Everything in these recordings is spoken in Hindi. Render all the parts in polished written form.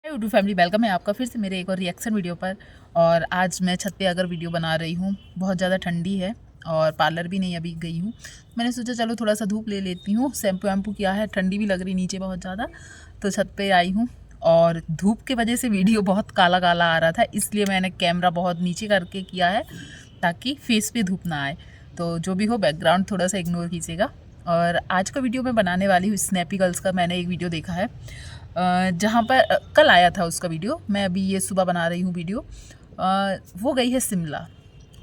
यूट्यूब फैमिली, वेलकम है आपका फिर से मेरे एक और रिएक्शन वीडियो पर। और आज मैं छत पे अगर वीडियो बना रही हूँ। बहुत ज़्यादा ठंडी है और पार्लर भी नहीं अभी गई हूँ। मैंने सोचा चलो थोड़ा सा धूप ले लेती हूँ, शैम्पू वैम्पू किया है, ठंडी भी लग रही नीचे बहुत ज़्यादा, तो छत पे आई हूँ। और धूप के वजह से वीडियो बहुत काला काला आ रहा था, इसलिए मैंने कैमरा बहुत नीचे करके किया है ताकि फेस पे धूप ना आए। तो जो भी हो, बैकग्राउंड थोड़ा सा इग्नोर कीजिएगा। और आज का वीडियो मैं बनाने वाली हूँ स्नैपी गर्ल्स का। मैंने एक वीडियो देखा है जहाँ पर कल आया था उसका वीडियो, मैं अभी ये सुबह बना रही हूँ वीडियो। वो गई है शिमला,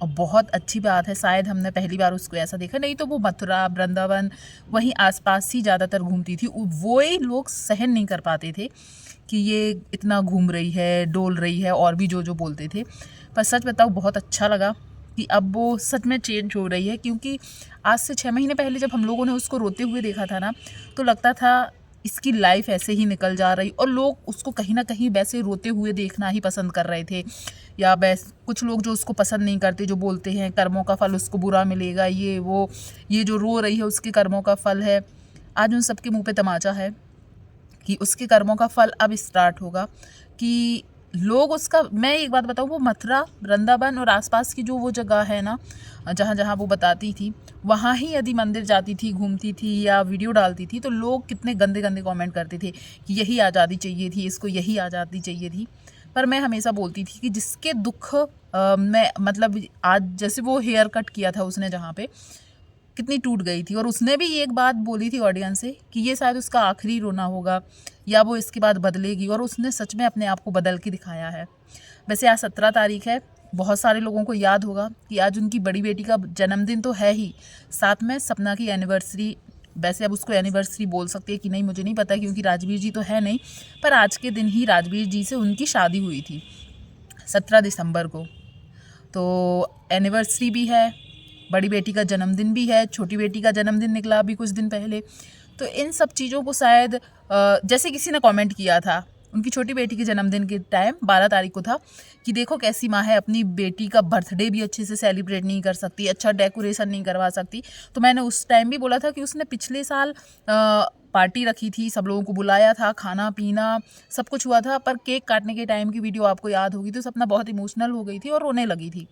और बहुत अच्छी बात है, शायद हमने पहली बार उसको ऐसा देखा, नहीं तो वो मथुरा वृंदावन वहीं आसपास ही ज़्यादातर घूमती थी। वो ही लोग सहन नहीं कर पाते थे कि ये इतना घूम रही है, डोल रही है, और भी जो जो बोलते थे। पर सच बताओ, बहुत अच्छा लगा कि अब वो सच में चेंज हो रही है। क्योंकि आज से 6 महीने पहले जब हम लोगों ने उसको रोते हुए देखा था ना, तो लगता था इसकी लाइफ ऐसे ही निकल जा रही, और लोग उसको कहीं ना कहीं वैसे रोते हुए देखना ही पसंद कर रहे थे। या वैसे कुछ लोग जो उसको पसंद नहीं करते, जो बोलते हैं कर्मों का फल उसको बुरा मिलेगा, ये वो, ये जो रो रही है उसके कर्मों का फल है। आज उन सबके मुंह पे तमाचा है कि उसके कर्मों का फल अब स्टार्ट होगा। कि लोग उसका, मैं एक बात बताऊँ, वो मथुरा वृंदावन और आसपास की जो वो जगह है ना, जहाँ जहाँ वो बताती थी, वहाँ ही यदि मंदिर जाती थी, घूमती थी या वीडियो डालती थी, तो लोग कितने गंदे गंदे कमेंट करते थे कि यही आज़ादी चाहिए थी, इसको यही आज़ादी चाहिए थी। पर मैं हमेशा बोलती थी कि जिसके दुख मैं मतलब, आज जैसे वो हेयर कट किया था उसने, जहाँ पे कितनी टूट गई थी, और उसने भी एक बात बोली थी ऑडियंस से कि ये शायद उसका आखिरी रोना होगा, या वो इसके बाद बदलेगी, और उसने सच में अपने आप को बदल के दिखाया है। वैसे आज 17 तारीख है, बहुत सारे लोगों को याद होगा कि आज उनकी बड़ी बेटी का जन्मदिन तो है ही, साथ में सपना की एनिवर्सरी। वैसे अब उसको एनिवर्सरी बोल सकती है कि नहीं मुझे नहीं पता, क्योंकि राजवीर जी तो है नहीं, पर आज के दिन ही राजवीर जी से उनकी शादी हुई थी 17 दिसंबर को। तो एनिवर्सरी भी है, बड़ी बेटी का जन्मदिन भी है, छोटी बेटी का जन्मदिन निकला अभी कुछ दिन पहले। तो इन सब चीज़ों को शायद जैसे किसी ने कमेंट किया था उनकी छोटी बेटी के जन्मदिन के टाइम, 12 तारीख को था, कि देखो कैसी माँ है, अपनी बेटी का बर्थडे भी अच्छे से सेलिब्रेट नहीं कर सकती, अच्छा डेकोरेशन नहीं करवा सकती। तो मैंने उस टाइम भी बोला था कि उसने पिछले साल पार्टी रखी थी, सब लोगों को बुलाया था, खाना पीना सब कुछ हुआ था, पर केक काटने के टाइम की वीडियो आपको याद होगी, तो सपना बहुत इमोशनल हो गई थी और रोने लगी थी।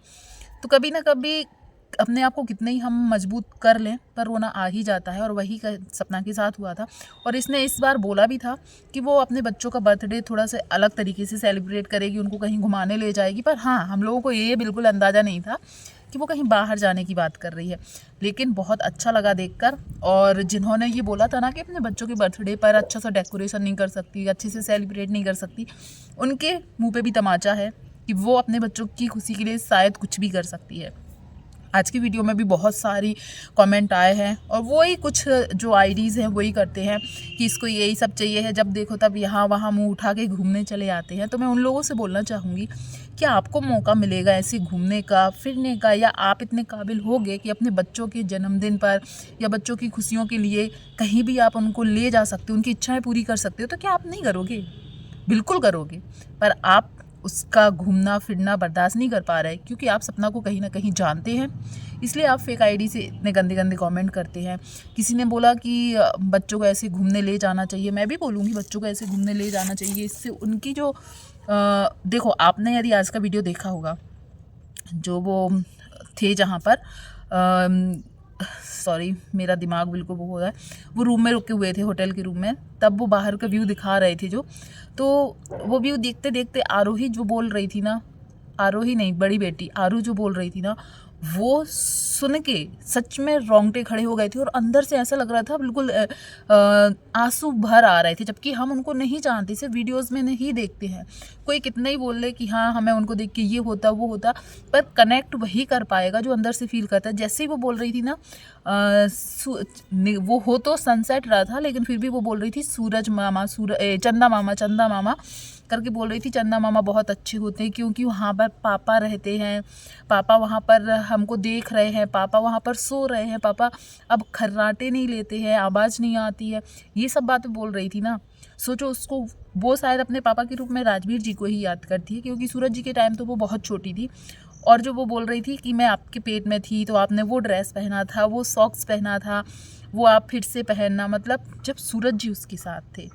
तो कभी ना कभी अपने आप को कितने ही हम मजबूत कर लें, पर रोना आ ही जाता है, और वही सपना के साथ हुआ था। और इसने इस बार बोला भी था कि वो अपने बच्चों का बर्थडे थोड़ा सा अलग तरीके से सेलिब्रेट करेगी, उनको कहीं घुमाने ले जाएगी। पर हाँ, हम लोगों को ये बिल्कुल अंदाज़ा नहीं था कि वो कहीं बाहर जाने की बात कर रही है। लेकिन बहुत अच्छा लगा देखकर। और जिन्होंने ये बोला था ना कि अपने बच्चों के बर्थडे पर अच्छा सा डेकोरेशन नहीं कर सकती, अच्छे से सेलिब्रेट नहीं कर सकती, उनके मुँह पे भी तमाचा है कि वो अपने बच्चों की खुशी के लिए शायद कुछ भी कर सकती है। आज की वीडियो में भी बहुत सारी कमेंट आए हैं, और वही कुछ जो आईडीज़ हैं वही करते हैं कि इसको यही सब चाहिए है, जब देखो तब यहाँ वहाँ मुंह उठा के घूमने चले आते हैं। तो मैं उन लोगों से बोलना चाहूँगी कि आपको मौका मिलेगा ऐसे घूमने का, फिरने का, या आप इतने काबिल होगे कि अपने बच्चों के जन्मदिन पर या बच्चों की खुशियों के लिए कहीं भी आप उनको ले जा सकते हो, उनकी इच्छाएँ पूरी कर सकते हो, तो क्या आप नहीं करोगे? बिल्कुल करोगे। पर आप उसका घूमना फिरना बर्दाश्त नहीं कर पा रहे, क्योंकि आप सपना को कहीं ना कहीं जानते हैं, इसलिए आप फेक आईडी से इतने गंदे गंदे कमेंट करते हैं। किसी ने बोला कि बच्चों को ऐसे घूमने ले जाना चाहिए, मैं भी बोलूँगी बच्चों को ऐसे घूमने ले जाना चाहिए। इससे उनकी जो देखो, आपने यदि आज का वीडियो देखा होगा, जो वो थे जहाँ पर सॉरी मेरा दिमाग बिल्कुल वो हो रहा है, वो रूम में रुके हुए थे, होटल के रूम में, तब वो बाहर का व्यू दिखा रहे थे जो, तो वो व्यू देखते देखते आरोही जो बोल रही थी ना, आरोही नहीं, बड़ी बेटी आरू जो बोल रही थी ना, वो सुन के सच में रोंगटे खड़े हो गए थे, और अंदर से ऐसा लग रहा था बिल्कुल आंसू भर आ रहे थे। जबकि हम उनको नहीं जानते, सिर्फ वीडियोस में नहीं देखते हैं। कोई कितना ही बोल ले कि हाँ हमें उनको देख के ये होता वो होता, पर कनेक्ट वही कर पाएगा जो अंदर से फील करता है। जैसे ही वो बोल रही थी ना, वो हो तो सनसेट रहा था, लेकिन फिर भी वो बोल रही थी सूरज मामा, चंदा मामा करके बोल रही थी। चंदा मामा बहुत अच्छे होते हैं, क्योंकि वहाँ पर पापा रहते हैं, पापा वहाँ पर हमको देख रहे हैं, पापा वहाँ पर सो रहे हैं, पापा अब खर्राटे नहीं लेते हैं, आवाज़ नहीं आती है, ये सब बातें बोल रही थी ना। सोचो, उसको वो शायद अपने पापा के रूप में राजवीर जी को ही याद करती है, क्योंकि सूरज जी के टाइम तो वो बहुत छोटी थी। और जो वो बोल रही थी कि मैं आपके पेट में थी तो आपने वो ड्रेस पहना था, वो सॉक्स पहना था, वो आप फिर से पहनना, मतलब जब सूरज जी उसके साथ थे।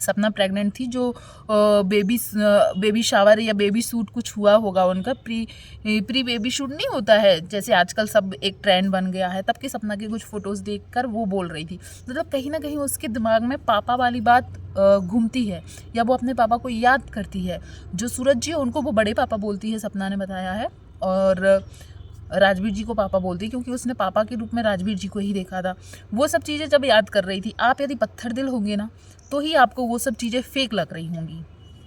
सपना प्रेग्नेंट थी, जो बेबी शावर या बेबी शूट कुछ हुआ होगा उनका, प्री बेबी शूट नहीं होता है जैसे आजकल सब एक ट्रेंड बन गया है, तब की सपना की कुछ फ़ोटोज़ देखकर वो बोल रही थी। मतलब कहीं ना कहीं उसके दिमाग में पापा वाली बात घूमती है, या वो अपने पापा को याद करती है। जो सूरज जी है उनको वो बड़े पापा बोलती है, सपना ने बताया है, और राजवीर जी को पापा बोलती है, क्योंकि उसने पापा के रूप में राजवीर जी को ही देखा था। वो सब चीज़ें जब याद कर रही थी, आप यदि पत्थर दिल होंगे ना, तो ही आपको वो सब चीज़ें फेक लग रही होंगी।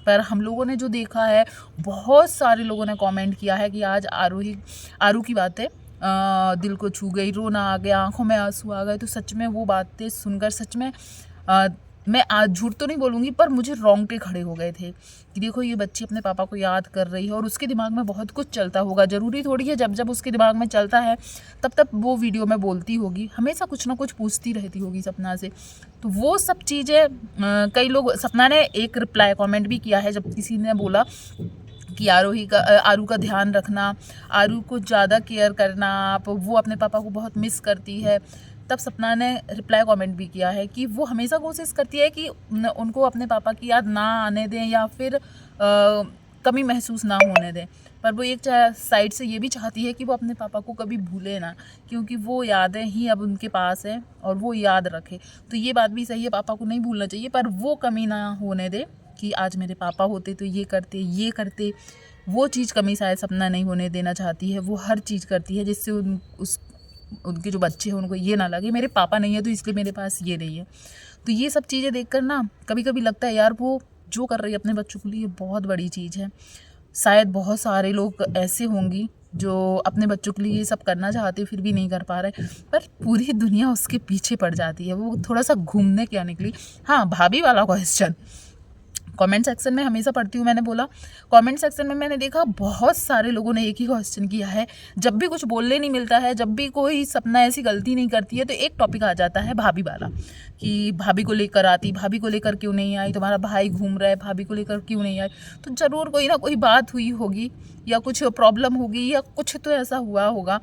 पर हम लोगों ने जो देखा है, बहुत सारे लोगों ने कमेंट किया है कि आज आरू की बातें दिल को छू गई, रोना आ गया, आंखों में आंसू आ गए। तो सच में वो बातें सुनकर सच में मैं आज झूठ तो नहीं बोलूँगी, पर मुझे रोंगटे खड़े हो गए थे कि देखो ये बच्ची अपने पापा को याद कर रही है, और उसके दिमाग में बहुत कुछ चलता होगा। ज़रूरी थोड़ी है जब जब उसके दिमाग में चलता है तब तब वो वीडियो में बोलती होगी, हमेशा कुछ ना कुछ पूछती रहती होगी सपना से। तो वो सब चीज़ें कई लोग, सपना ने एक रिप्लाई कमेंट भी किया है जब किसी ने बोला कि आरू का ध्यान रखना, आरू को ज़्यादा केयर करना, आप वो अपने पापा को बहुत मिस करती है। तब सपना ने रिप्लाई कमेंट भी किया है कि वो हमेशा कोशिश करती है कि उनको अपने पापा की याद ना आने दें, या फिर कमी महसूस ना होने दें। पर वो एक साइड से ये भी चाहती है कि वो अपने पापा को कभी भूले ना, क्योंकि वो यादें ही अब उनके पास हैं और वो याद रखे। तो ये बात भी सही है, पापा को नहीं भूलना चाहिए, पर वो कमी ना होने दे कि आज मेरे पापा होते तो ये करते। वो चीज़ कमी शायद सपना नहीं होने देना चाहती है। वो हर चीज़ करती है जिससे उनके जो बच्चे हैं उनको ये ना लगे मेरे पापा नहीं है तो इसलिए मेरे पास ये नहीं है। तो ये सब चीज़ें देखकर ना कभी कभी लगता है यार, वो जो कर रही है अपने बच्चों के लिए बहुत बड़ी चीज़ है। शायद बहुत सारे लोग ऐसे होंगी जो अपने बच्चों के लिए ये सब करना चाहते फिर भी नहीं कर पा रहे, पर पूरी दुनिया उसके पीछे पड़ जाती है। वो थोड़ा सा घूमने क्या निकली। हाँ, भाभी वाला क्वेश्चन कमेंट सेक्शन में हमेशा पढ़ती हूँ, मैंने बोला कमेंट सेक्शन में मैंने देखा बहुत सारे लोगों ने एक ही क्वेश्चन किया है। जब भी कुछ बोलने नहीं मिलता है, जब भी कोई सपना ऐसी गलती नहीं करती है, तो एक टॉपिक आ जाता है भाभी वाला, कि भाभी को लेकर आती, भाभी को लेकर क्यों नहीं आई, तुम्हारा भाई घूम रहा है, भाभी को लेकर क्यों नहीं आई। तो ज़रूर कोई ना कोई बात हुई होगी, या कुछ प्रॉब्लम होगी, या कुछ तो ऐसा हुआ होगा,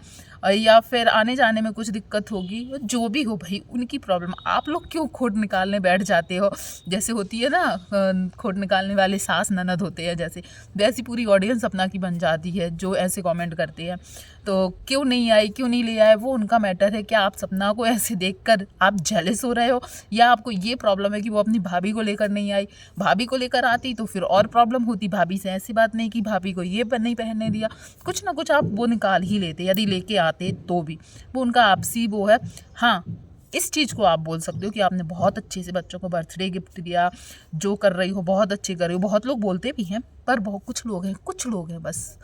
या फिर आने जाने में कुछ दिक्कत होगी। जो भी हो भाई, उनकी प्रॉब्लम, आप लोग क्यों खोट निकालने बैठ जाते हो। जैसे होती है ना खोट निकालने वाले सास ननद होते हैं, जैसे वैसी पूरी ऑडियंस सपना की बन जाती है जो ऐसे कमेंट करते हैं। तो क्यों नहीं आई, क्यों नहीं ले आए, वो उनका मैटर है। क्या आप सपना को ऐसे देखकर आप जेलस हो रहे हो, या आपको ये प्रॉब्लम है कि वो अपनी भाभी को लेकर नहीं आई। भाभी को लेकर आती तो फिर और प्रॉब्लम होती, भाभी से ऐसी बात नहीं कि भाभी को ये नहीं पहनने दिया। कुछ ना कुछ आप वो निकाल ही लेते, यदि लेके आते तो भी। वो उनका आपसी वो है। हाँ, इस चीज़ को आप बोल सकते हो कि आपने बहुत अच्छे से बच्चों को बर्थडे गिफ्ट दिया, जो कर रही हो बहुत अच्छे कर रही हो। बहुत लोग बोलते भी हैं, पर बहुत कुछ लोग हैं बस।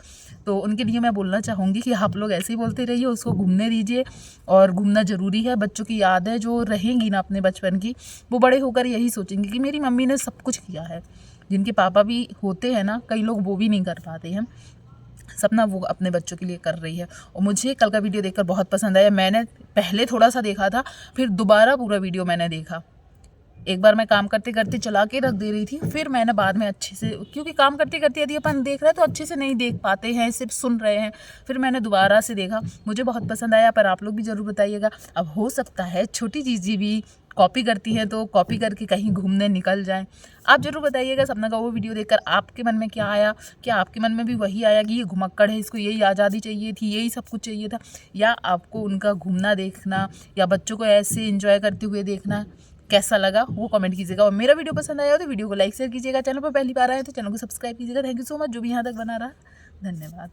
तो उनके लिए मैं बोलना चाहूँगी कि आप लोग ऐसे ही बोलते रहिए, उसको घूमने दीजिए। और घूमना ज़रूरी है, बच्चों की यादें जो रहेंगी ना अपने बचपन की, वो बड़े होकर यही सोचेंगे कि मेरी मम्मी ने सब कुछ किया है। जिनके पापा भी होते हैं ना, कई लोग वो भी नहीं कर पाते हैं, सपना वो अपने बच्चों के लिए कर रही है। और मुझे कल का वीडियो देखकर बहुत पसंद आया। मैंने पहले थोड़ा सा देखा था, फिर दोबारा पूरा वीडियो मैंने देखा। एक बार मैं काम करते करते चला के रख दे रही थी, फिर मैंने बाद में अच्छे से, क्योंकि काम करते करते यदि अपन देख रहे हैं तो अच्छे से नहीं देख पाते हैं, सिर्फ सुन रहे हैं। फिर मैंने दोबारा से देखा, मुझे बहुत पसंद आया। पर आप लोग भी ज़रूर बताइएगा। अब हो सकता है छोटी चीज़ें भी कॉपी करती हैं, तो कॉपी करके कहीं घूमने निकल जाएं। आप ज़रूर बताइएगा सपना का वो वीडियो देखकर आपके मन में क्या आया। क्या आपके मन में भी वही आया कि ये घुमक्कड़ है, इसको यही आज़ादी चाहिए थी, यही सब कुछ चाहिए था, या आपको उनका घूमना देखना या बच्चों को ऐसे एंजॉय करते हुए देखना कैसा लगा, वो कमेंट कीजिएगा। और मेरा वीडियो पसंद आया हो तो वीडियो को लाइक शेयर कीजिएगा। चैनल पर पहली बार आए तो चैनल को सब्सक्राइब कीजिएगा। थैंक यू सो मच जो भी यहाँ तक बना रहा। धन्यवाद।